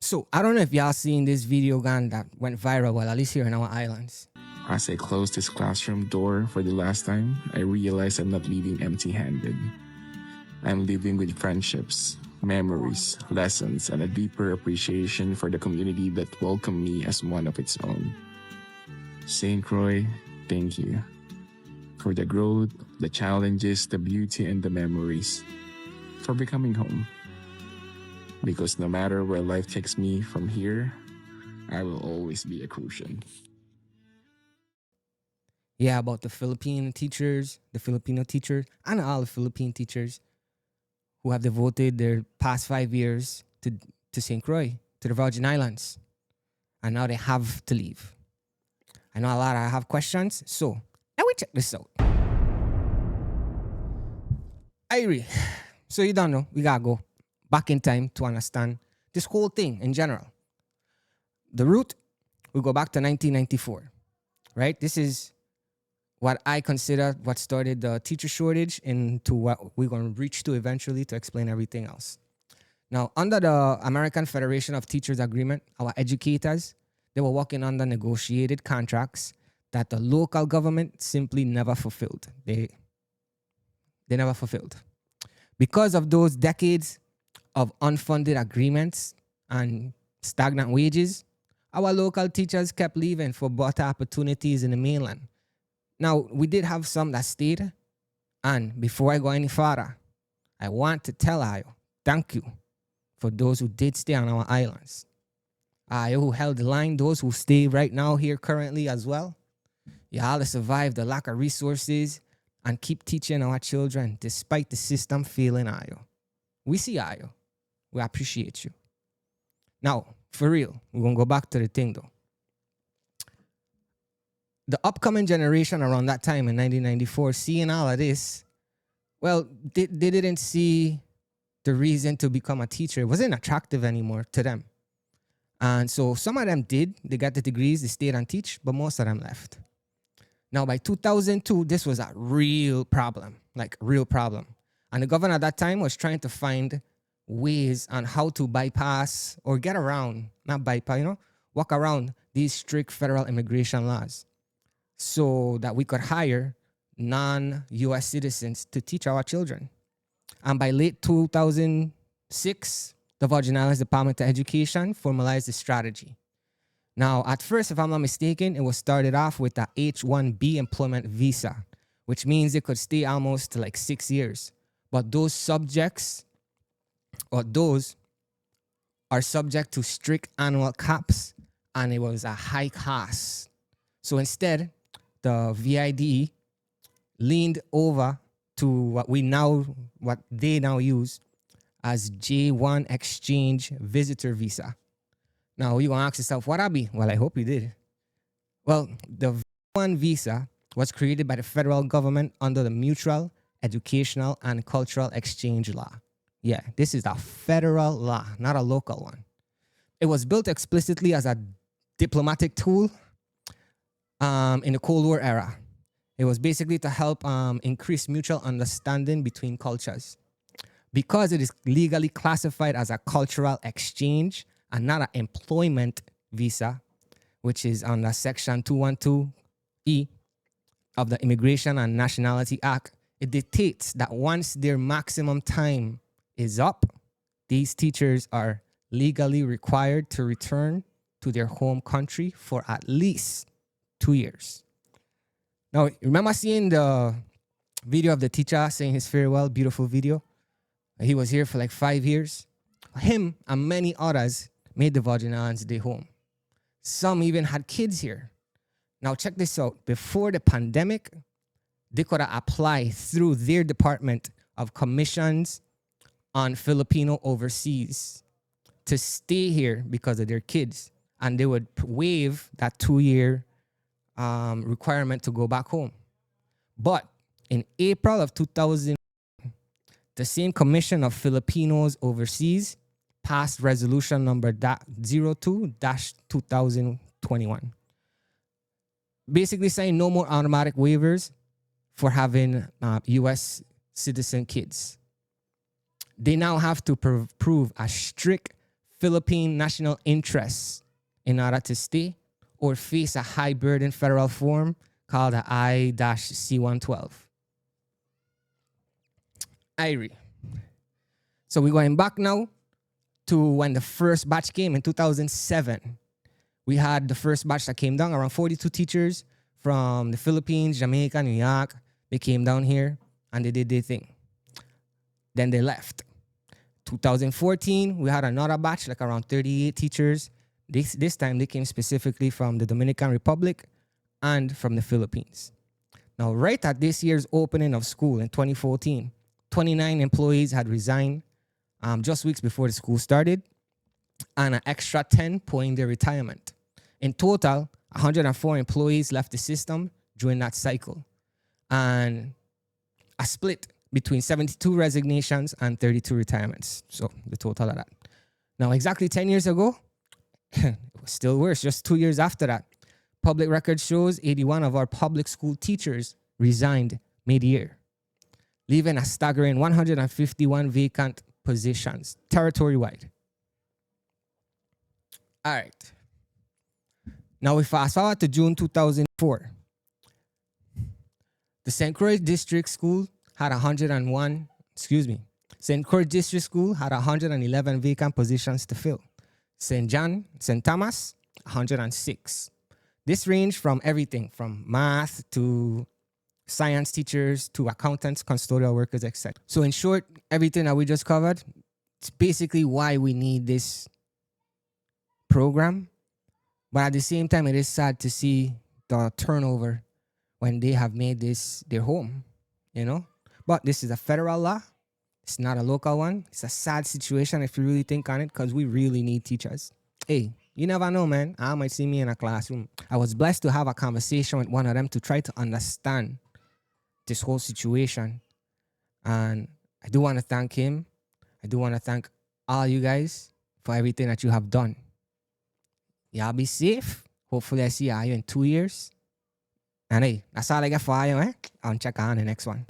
So I don't know if y'all seen this video gun that went viral, well, at least here in our islands. As I closed this classroom door for the last time, I realized I'm not leaving empty handed. I'm leaving with friendships, memories, lessons, and a deeper appreciation for the community that welcomed me as one of its own. St. Croix, thank you for the growth, the challenges, the beauty, and the memories, for becoming home. Because no matter where life takes me from here, I will always be a Crucian. Yeah, about the Filipino teachers, and all the Philippine teachers who have devoted their past 5 years to St. Croix, to the Virgin Islands. And now they have to leave. I know a lot of have questions, so let me check this out. Irie, so you don't know, we gotta go back in time to understand this whole thing in general. The root, we go back to 1994, right? This is what I consider what started the teacher shortage into what we're going to reach to eventually to explain everything else. Now, under the American Federation of Teachers Agreement, our educators, they were working under negotiated contracts that the local government simply never fulfilled. They never fulfilled. Because of those decades of unfunded agreements and stagnant wages, our local teachers kept leaving for better opportunities in the mainland. Now, we did have some that stayed. And before I go any further, I want to tell you, thank you for those who did stay on our islands. You who held the line, those who stay right now here currently as well. You all survived the lack of resources and keep teaching our children despite the system failing you. We see you. We appreciate you. Now, for real, we're going to go back to the thing though. The upcoming generation around that time in 1994, seeing all of this, well, they didn't see the reason to become a teacher. It wasn't attractive anymore to them. And so some of them did. They got the degrees, they stayed and teach, but most of them left. Now, by 2002, this was a real problem, like real problem. And the governor at that time was trying to find ways on how to bypass or get around, not bypass, walk around these strict federal immigration laws, so that we could hire non-U.S. citizens to teach our children. And by late 2006, the Virgin Islands Department of Education formalized the strategy. Now, at first, if I'm not mistaken, it was started off with the H-1B employment visa, which means it could stay almost like 6 years. But those subjects, or those are subject to strict annual caps, and it was a high cost. So instead, the VID leaned over to what they now use as J-1 exchange visitor visa. Now you're gonna ask yourself, what I be? Well, I hope you did. Well, the J-1 visa was created by the federal government under the Mutual Educational and Cultural Exchange Law. Yeah, this is a federal law, not a local one. It was built explicitly as a diplomatic tool in the Cold War era. It was basically to help increase mutual understanding between cultures. Because it is legally classified as a cultural exchange and not an employment visa, which is under Section 212E of the Immigration and Nationality Act, it dictates that once their maximum time is up, these teachers are legally required to return to their home country for at least 2 years. Now, remember seeing the video of the teacher saying his farewell, beautiful video? He was here for like 5 years. Him and many others made the Virgin Islands their home. Some even had kids here. Now, check this out. Before the pandemic, they could apply through their Department of Commissions on Filipino overseas to stay here because of their kids. And they would waive that 2-year requirement to go back home. But in April of 2000, the same Commission of Filipinos Overseas passed resolution number 02-2021, basically saying no more automatic waivers for having U.S. citizen kids. They now have to prove a strict Philippine national interests in order to stay or face a high burden federal form called the I-C-112. IRE. So we're going back now to when the first batch came in 2007. We had the first batch that came down, around 42 teachers from the Philippines, Jamaica, New York. They came down here and they did their thing. Then they left. 2014, we had another batch, like around 38 teachers. This time they came specifically from the Dominican Republic and from the Philippines. Now, right at this year's opening of school in 2014, 29 employees had resigned just weeks before the school started, and an extra 10 put their retirement. In total, 104 employees left the system during that cycle, and a split between 72 resignations and 32 retirements. So the total of that. Now, exactly 10 years ago, it was still worse. Just 2 years after that, public record shows 81 of our public school teachers resigned mid-year, leaving a staggering 151 vacant positions territory-wide. All right. Now we fast forward to June 2004. The St.Croix District School had 101, St. Croix District School had 111 vacant positions to fill. St. Thomas, 106. This ranged from everything from math to science teachers to accountants, custodial workers, etc. So in short, everything that we just covered, it's basically why we need this program. But at the same time, it is sad to see the turnover when they have made this their home, you know? But this is a federal law. It's not a local one. It's a sad situation if you really think on it, because we really need teachers. Hey, you never know, man. I might see me in a classroom. I was blessed to have a conversation with one of them to try to understand this whole situation. And I do want to thank him. I do want to thank all you guys for everything that you have done. Y'all be safe. Hopefully I see you in 2 years. And hey, that's all I got for you, eh? I'll check on the next one.